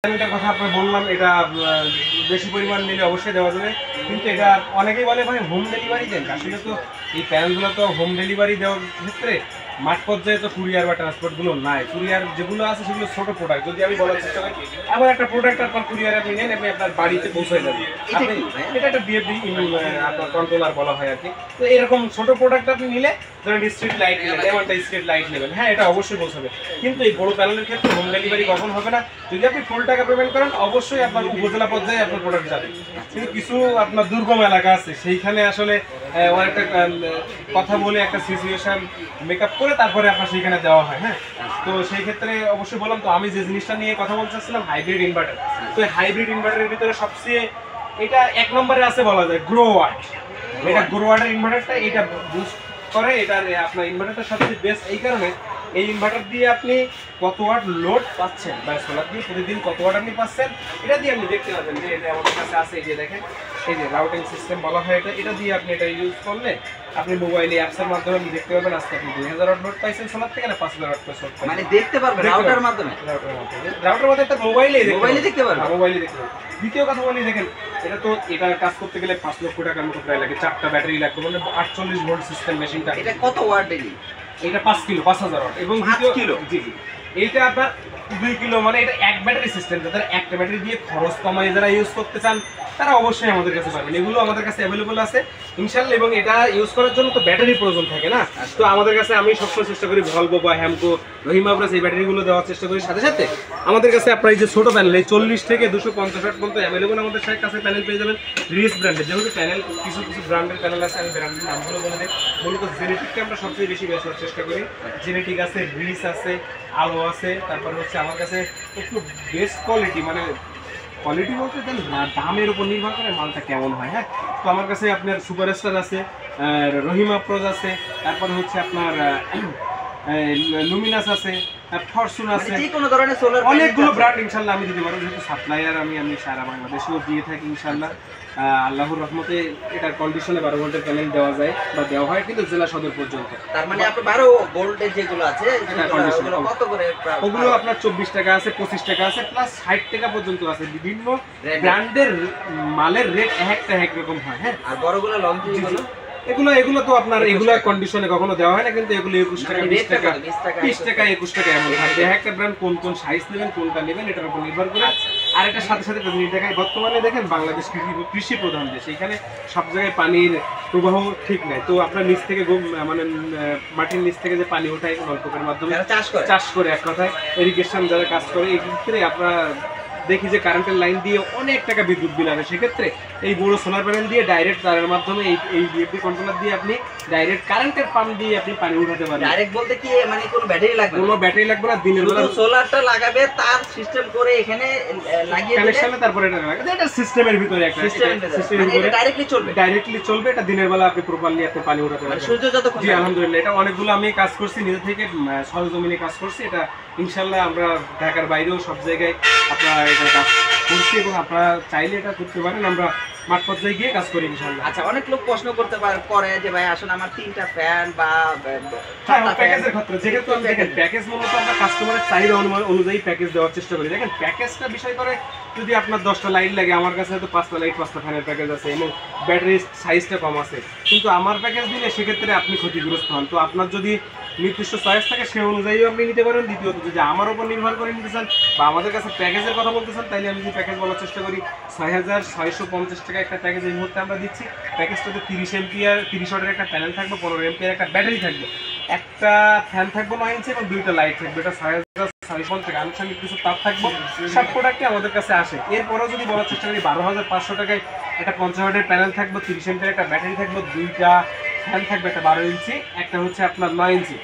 প্যানেলটার কথা আপনার বললাম, এটা বেশি পরিমাণ নিলে অবশ্যই দেওয়া যাবে, কিন্তু এটা অনেকেই বলে ভাই হোম ডেলিভারি দেন। আসলে তো এই প্যানেলগুলো তো হোম ডেলিভারি দেওয়ার ক্ষেত্রে মাঠ পর্যায়ে তো কুরিয়ার বা ট্রান্সপোর্টগুলো নাই। কুরিয়ার যেগুলো আছে সেগুলো ছোটো প্রোডাক্ট। যদি আমি বলার চেষ্টা করি, এমন একটা প্রোডাক্ট আপনার কুরিয়ারে আপনি নেন, আপনি আপনার বাড়িতে পৌঁছে যাবেন। এটা একটা ডিএফডি আপনার কন্ট্রোলার বলা হয় আর কি। তো এরকম ছোটো প্রোডাক্ট আপনি নিলে, ধরেন স্ট্রিট লাইট নেবেন, এমনটা স্ট্রিট লাইট নেবেন, হ্যাঁ এটা অবশ্যই পৌঁছাবে। কিন্তু এই বড় প্যানেলের ক্ষেত্রে হোম ডেলিভারি কখন হবে না? যদি আপনি ফুল টাকা পেমেন্ট করেন, অবশ্যই আপনার উপজেলা পর্যায়ে আপনার প্রোডাক্ট যাবে। কিন্তু কিছু আপনার দুর্গম এলাকা আছে, সেইখানে আসলে অনেকটা কথা বলে একটা সিচুয়েশন মেকআপ করে তারপরে আপনার সেইখানে দেওয়া হয়। হ্যাঁ, তো সেই ক্ষেত্রে অবশ্যই বললাম তো, আমি যে জিনিসটা নিয়ে কথা বলতে চাচ্ছিলাম হাইব্রিড ইনভার্টার। তো এই হাইব্রিড ইনভার্টারের ভিতরে সবচেয়ে এটা 1 নম্বরে আছে বলা যায় গ্রো ওয়াট। এটা গ্রো ওয়াটের ইনভার্টারটা এটা বুস্ট করে। এটা আপনার ইনভার্টারটা সবচেয়ে বেস্ট এই কারণে, এই ইনভার্টার দিয়ে আপনি কত ওয়াট লোড পাচ্ছেন বা সোলার দিয়ে প্রতিদিন কত ওয়াট আপনি পাচ্ছেন, এটা দিয়ে আপনি দেখতে পাবেন। যে এটা আমাদের কাছে আছে, এই যে দেখেন, এই যে রাউটিং সিস্টেম বলা হয় এটা দিয়ে আপনি এটা ইউজ করলে আপনি মোবাইলে অ্যাপসের মাধ্যমে আপনি দেখতে পাবেন আজকে আপনি 2000 ওয়াট লোড পাইছেন সোলার থেকে না 5000 ওয়াট পাইছেন, মানে দেখতে পারবেন রাউটারের মাধ্যমে। রাউটারের মাধ্যমে তার মোবাইলেই দেখতে পারবেন। মোবাইলে দেখতে পারবেন। দ্বিতীয় কথা বলি, দেখেন এটা তো এটার কাজ করতে গেলে 5 লক্ষ টাকার মতো প্রায় লাগে, 4টা ব্যাটারি লাগবে, মানে 48 ভোল্ট সিস্টেম মেশিনটা। এটা কত ওয়াট ডেলি? এটা 5 কিলো, 5000 ওয়াট। এবং 5 কিলো? জি জি, এইটা আপনার 2 কিলো, মানে এটা এক ব্যাটারি সিস্টেম। যারা একটা ব্যাটারি দিয়ে খরচ কমায় যারা ইউজ করতে চান, তারা অবশ্যই আমাদের কাছে পাবেন। এগুলো আমাদের কাছে অ্যাভেলেবল আছে ইনশাআল্লাহ। এবং এটা ইউজ করার জন্য তো ব্যাটারির প্রয়োজন থাকে না। তো আমাদের কাছে আমি সবসময় চেষ্টা করি ভলভো বা হ্যামকো, রহিমা ব্রাস এই ব্যাটারিগুলো দেওয়ার চেষ্টা করি। সাথে সাথে আমাদের কাছে আপনার এই যে ছোটো প্যানেল, এই 40 থেকে 250 ওয়াট পর্যন্ত অ্যাভেলেবল আমাদের কাছে প্যানেল পেয়ে যাবেন। রিস ব্র্যান্ডের যেহেতু প্যানেল, কিছু কিছু ব্র্যান্ডের প্যানেল আছে, আমি ব্র্যান্ডের নামগুলো বলে দিই। মূলত জেনেটিককে আমরা সবচেয়ে বেশি বেচার চেষ্টা করি। জেনেটিক আছে, রিস আছে, আলো আছে, তারপরে হচ্ছে আমার কাছে একটু বেস্ট কোয়ালিটি, মানে কোয়ালিটি বলতে দেন দামের উপর নির্ভর করে মালটা কেমন হয়। হ্যাঁ, তো আমার কাছে আপনার সুপারস্টার আছে, রহিমা প্রোজ আছে, তারপরে হচ্ছে আপনার লুমিনাস আছে, ফরচুন আছে, যে কোনো ধরনের সোলার অনেকগুলো ব্র্যান্ড ইনশাআল্লাহ আমি দিতে পারবো। যেহেতু সাপ্লায়ার আমি সারা বাংলাদেশেও দিয়ে থাকি ইনশাআল্লাহ। আল্লাহর রহমতে এটার কন্ডিশনে 12 ভোল্টের প্যানেল দেওয়া যায় বা দেওয়া হয়, কিন্তু জেলা সদর পর্যন্ত। তার মানে আপনার 12 ভোল্টের যেগুলো আছে কত করে? ওগুলো আপনার 24 টাকা আছে, 25 টাকা আছে, প্লাস 60 টাকা পর্যন্ত আছে। বিভিন্ন ব্র্যান্ডের মালের রেট একটা এক রকম হয়। হ্যাঁ, আর বড়গুলো লং এগুলো তো আপনার এগুলো কন্ডিশনে কখনো দেওয়া হয় না, কিন্তু এগুলো 21 টাকা, 20 টাকা, 20 টাকা, 21 টাকা এমন থাকে। একটা ব্র্যান্ড কোন কোন সাইজ নেবেন, কোনটা নেবেন, এটার উপর নির্ভর করে। আর এটার সাথে সাথে দেখায়, বর্তমানে দেখেন বাংলাদেশ কৃষি প্রধান দেশ, এখানে সব জায়গায় পানির প্রবাহ ঠিক নাই। তো আপনার নিচ থেকে মানে মাটির নিচ থেকে যে পানি ওঠায় নলকূপের মাধ্যমে চাষ করে, এক কথায় ইরিগেশন যারা কাজ করে, এই ক্ষেত্রে আপনারা দেখি যে কারেন্টের লাইন দিয়ে অনেক টাকা বিদ্যুৎ বিল আসে। সেক্ষেত্রে এই বড় সোলার প্যানেল দিয়ে ডাইরেক্ট তারের মাধ্যমে এই ডিএফডি কন্ট্রোলার দিয়ে আপনি ডাইরেক্ট কারেন্টের পাম্প দিয়ে আপনি পানি উঠাতে পারেন। ডাইরেক্ট বলতে কি মানে কোনো ব্যাটারি লাগবে না? কোনো ব্যাটারি লাগবে না। দিনের বেলা সোলারটা লাগাবে, তার সিস্টেম করে এখানে লাগিয়ে দিলে কানেকশনে, তারপরে এটা লাগাবে। এটা সিস্টেমের ভিতরে একটা সিস্টেমের ভিতরে ডাইরেক্টলি চলবে। এটা দিনের বেলা আপনি প্রপারলি আপনি পানি উঠাতে পারবেন। সূর্য যতক্ষণ। জি আলহামদুলিল্লাহ, এটা অনেকগুলো আমি কাজ করছি নিজে থেকে, সরজমিনে কাজ করছি। এটা ইনশাআল্লাহ আমরা ঢাকার বাইরেও সব জায়গায় আপনারা এটা কাজ করছি, এবং আপনারা চাইলে এটা করতে পারেন। আমরা মাঠ পর্যায়ে গিয়ে কাজ করি ইনশাআল্লাহ। আচ্ছা, অনেক লোক প্রশ্ন করতে করে যে ভাই আসলে আমার 3টা ফ্যান বা প্যাকেজের ক্ষেত্রে, যেহেতু আমি দেখেন প্যাকেজ মূলত আমরা কাস্টমারের চাহিদা অনুযায়ী প্যাকেজ দেওয়ার চেষ্টা করি। দেখেন প্যাকেজটা বিষয় করে, যদি আপনার 10টা লাইট লাগে, আমার কাছে হয়তো 5টা লাইট 5টা ফ্যানের প্যাকেজ আছে, এবং ব্যাটারির সাইজটা কম আছে, কিন্তু আমার প্যাকেজ দিলে সেক্ষেত্রে আপনি ক্ষতিগ্রস্ত হন। তো আপনার যদি নির্দিষ্ট চয়েস থাকে, সে অনুযায়ী আপনি নিতে পারেন। দ্বিতীয়ত যদি আমার উপর নির্ভর করে নিতে চান বা আমাদের কাছে প্যাকেজের কথা বলতে চান, তাইলে আমি যদি প্যাকেজ বলার চেষ্টা করি, 6650 টাকা একটা প্যাকেজ এই মুহূর্তে আমরা দিচ্ছি। প্যাকেজটাতে 30 এমপিআর 30 ওয়াটের একটা প্যানেল থাকবে, 15 এমপিআর একটা ব্যাটারি থাকবে, একটা ফ্যান থাকবে 9 ইঞ্চি, এবং 2টা লাইট থাকবে। এটা 6650 টাকা। আনুষঙ্গিক কিছু তাপ থাকবে, সব প্রোডাক্টই আমাদের কাছে আসে। এরপরেও যদি বলার চেষ্টা করি, 12500 টাকায় একটা 50 ওয়াটের প্যানেল থাকবে, 30 এমপিআর একটা ব্যাটারি থাকবে, 2টা ফ্যান থাকবে, একটা 12 ইঞ্চি, একটা হচ্ছে আপনার 9 ইঞ্চি,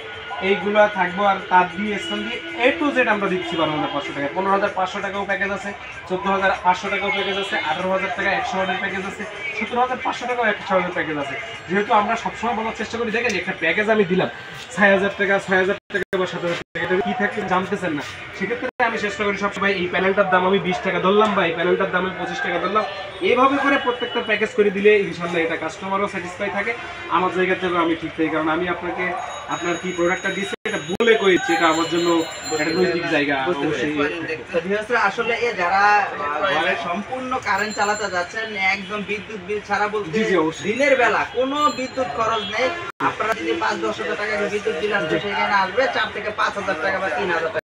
এইগুলো থাকবো। আর তার দিয়ে স্থান দিয়ে A to Z আমরা দিচ্ছি 12500 টাকা। 15500 টাকাও প্যাকেজ আছে, 14500 টাকাও প্যাকেজ আছে, 18000 টাকা 100 ওয়াটের প্যাকেজ আছে, 17500 টাকাও 100 ওয়াটের প্যাকেজ আছে। যেহেতু আমরা সবসময় বলার চেষ্টা করি, দেখেন একটা প্যাকেজ আমি দিলাম 6000 টাকা, 6000 টাকা বা 7000 টাকা, এটা কি থাকবে জানতেছেন না। সেক্ষেত্রে আমি চেষ্টা করি সবসময় এই প্যানেলটার দাম আমি 20 টাকা ধরলাম, বা এই প্যানেলটার দাম আমি 25 টাকা ধরলাম, এইভাবে করে প্রত্যেকটা প্যাকেজ করে দিলে ইনশাআল্লাহ এটা কাস্টমারও স্যাটিসফাই থাকে, আমার জায়গা থেকে আমি ঠিক থাকি। কারণ আমি আপনাকে আপনার কি প্রোডাক্টটা দিচ্ছি এটা বলে কইছি এটা আমার জন্য একটা নৈতিক জায়গা অবশ্যই। তো ভিউয়ার্সরা আসলে যারা ঘরে সম্পূর্ণ কারেন্ট চালাতে যাচ্ছেন একদম বিদ্যুৎ বিল ছাড়া বলতে জি, জি, অবশ্যই। দিনের বেলা কোনো বিদ্যুৎ খরচ নেই, আপনারা যদি 5-10 হাজার টাকা বিদ্যুৎ বিল আসবে সেখানে আসবে 4 থেকে 5 হাজার টাকা বা 3 হাজার টাকা